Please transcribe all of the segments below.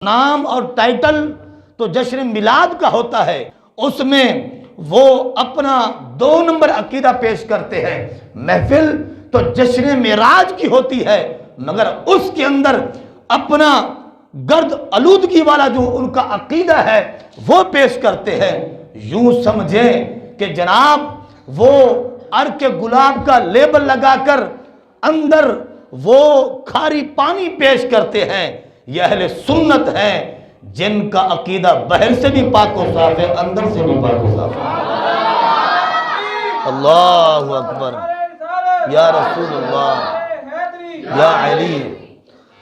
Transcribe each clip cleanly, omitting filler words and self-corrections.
نام اور ٹائٹل تو جشن میلاد کا ہوتا ہے، اس میں وہ اپنا 2 نمبر عقیدہ پیش کرتے ہیں۔ محفل تو جشن معراج کی ہوتی ہے، مگر اس کے اندر اپنا گرد آلودگی والا جو ان کا عقیدہ ہے وہ پیش کرتے ہیں۔ یوں سمجھیں کہ جناب وہ عرق گلاب کا لیبل لگا کر اندر وہ کھاری پانی پیش کرتے ہیں۔ یہ اہل سنت ہیں جن کا عقیدہ باہر سے بھی پاک و صاف ہے، اندر سے بھی پاک و صاف ہے۔ اللہ اکبر، یا رسول اللہ، یا علی۔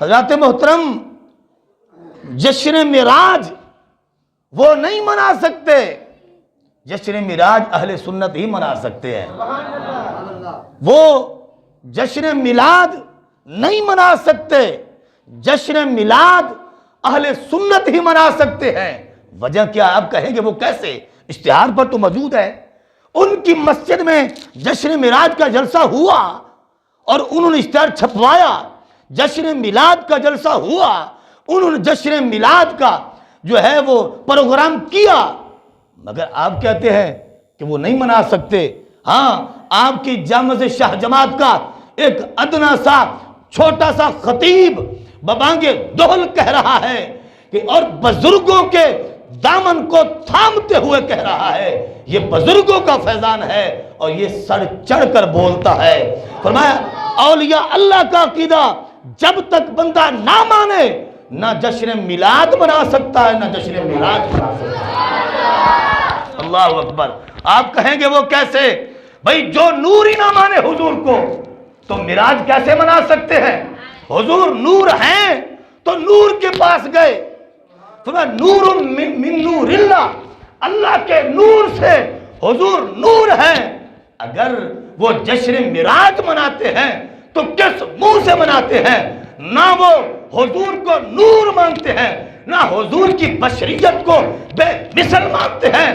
حضرات محترم، جشن معراج وہ نہیں منا سکتے، جشن معراج اہل سنت ہی منا سکتے ہیں۔ وہ جشن میلاد نہیں منا سکتے، جشن میلاد اہل سنت ہی منا سکتے ہیں۔ وجہ کیا آپ کہیں گے وہ کیسے؟ اشتہار پر تو موجود ہے، ان کی مسجد میں جشن معراج کا جلسہ ہوا اور انہوں نے اشتہار چھپوایا، جشن میلاد کا جلسہ ہوا، انہوں نے جشن میلاد کا جو ہے وہ پروگرام کیا، مگر آپ کہتے ہیں کہ وہ نہیں منا سکتے۔ ہاں، آپ کی جامع شاہ جماعت کا ایک ادنا سا چھوٹا سا خطیب ببانگ دہل کہہ رہا ہے کہ اور بزرگوں کے دامن کو تھامتے ہوئے کہہ رہا ہے یہ بزرگوں کا فیضان ہے، اور یہ سر چڑھ کر بولتا ہے۔ فرمایا اولیاء اللہ کا عقیدہ جب تک بندہ نہ مانے، نہ جشن میلاد بنا سکتا ہے، نہ جشن معراج بنا سکتا ہے۔ اللہ اکبر۔ آپ کہیں گے وہ کیسے؟ بھئی جو نور ہی نہ مانے حضور کو تو معراج کیسے منا سکتے ہیں؟ حضور نور ہیں تو نور کے پاس گئے، فرمایا نور من نور اللہ، اللہ کے نور سے حضور نور ہیں۔ اگر وہ جشن معراج مناتے ہیں تو کس منہ سے مناتے ہیں؟ نہ وہ حضور کو نور مانتے ہیں، نہ حضور کی بشریت کو بے مثل مانتے ہیں،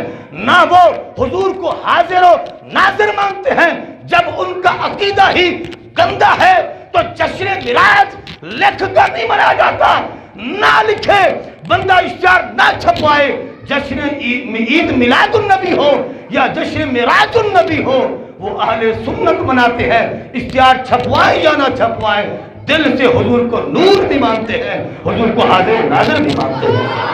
نہ وہ حضور کو حاضر و ناظر مانتے ہیں۔ جب ان کا عقیدہ ہی گندہ ہے تو جشن معراج لکھ کر نہیں منایا جاتا، نہ لکھے بندہ اشتہار نہ چھپوائے، جشن عید میلاد النبی ہو یا جشن معراج النبی ہو، وہ اہل سنت مناتے ہیں۔ اشتہار چھپوائے یا نہ چھپوائے، دل سے حضور کو نور بھی مانتے ہیں، حضور کو حاضر ناظر بھی مانتے ہیں۔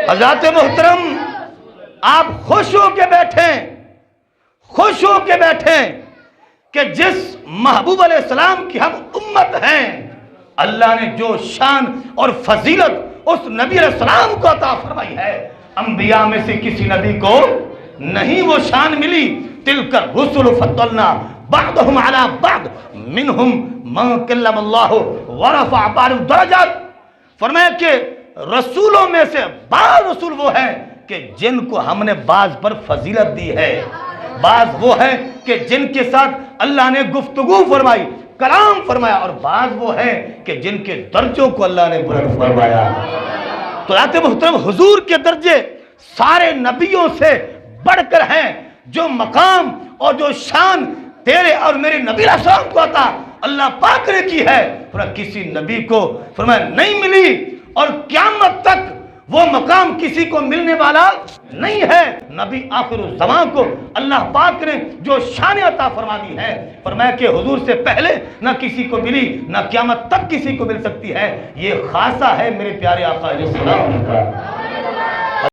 حضرات محترم، آپ خوش ہو کے بیٹھیں، خوش ہو کے بیٹھیں کہ جس محبوب علیہ السلام کی ہم امت ہیں، اللہ نے جو شان اور فضیلت اس نبی علیہ السلام کو عطا فرمائی ہے، انبیاء میں سے کسی نبی کو نہیں وہ شان ملی۔ تلک الرسل فضلنا بعضهم على بعض منهم من کلم اللہ ورفع بعضهم درجات۔ فرمایا کہ رسولوں میں سے بعض رسول وہ ہیں کہ جن کو ہم نے بعض پر فضیلت دی ہے، بعض وہ ہیں کہ جن کے ساتھ اللہ نے گفتگو فرمائی، کلام فرمایا، اور بعض وہ ہیں کہ جن کے درجوں کو اللہ نے بلند فرمایا۔ تو حضرات محترم، حضور کے درجے سارے نبیوں سے بڑھ کر ہیں۔ جو مقام اور جو شان تیرے اور میرے نبی علیہ السلام کو عطا اللہ پاک نے کی ہے، فرمایا کسی نبی کو فرمایا نہیں ملی، اور قیامت تک وہ مقام کسی کو ملنے والا نہیں ہے۔ نبی آخر الزمان کو اللہ پاک نے جو شان عطا فرما دی ہے، فرمایا کہ حضور سے پہلے نہ کسی کو ملی، نہ قیامت تک کسی کو مل سکتی ہے۔ یہ خاصہ ہے میرے پیارے آقا علیہ السلام کا۔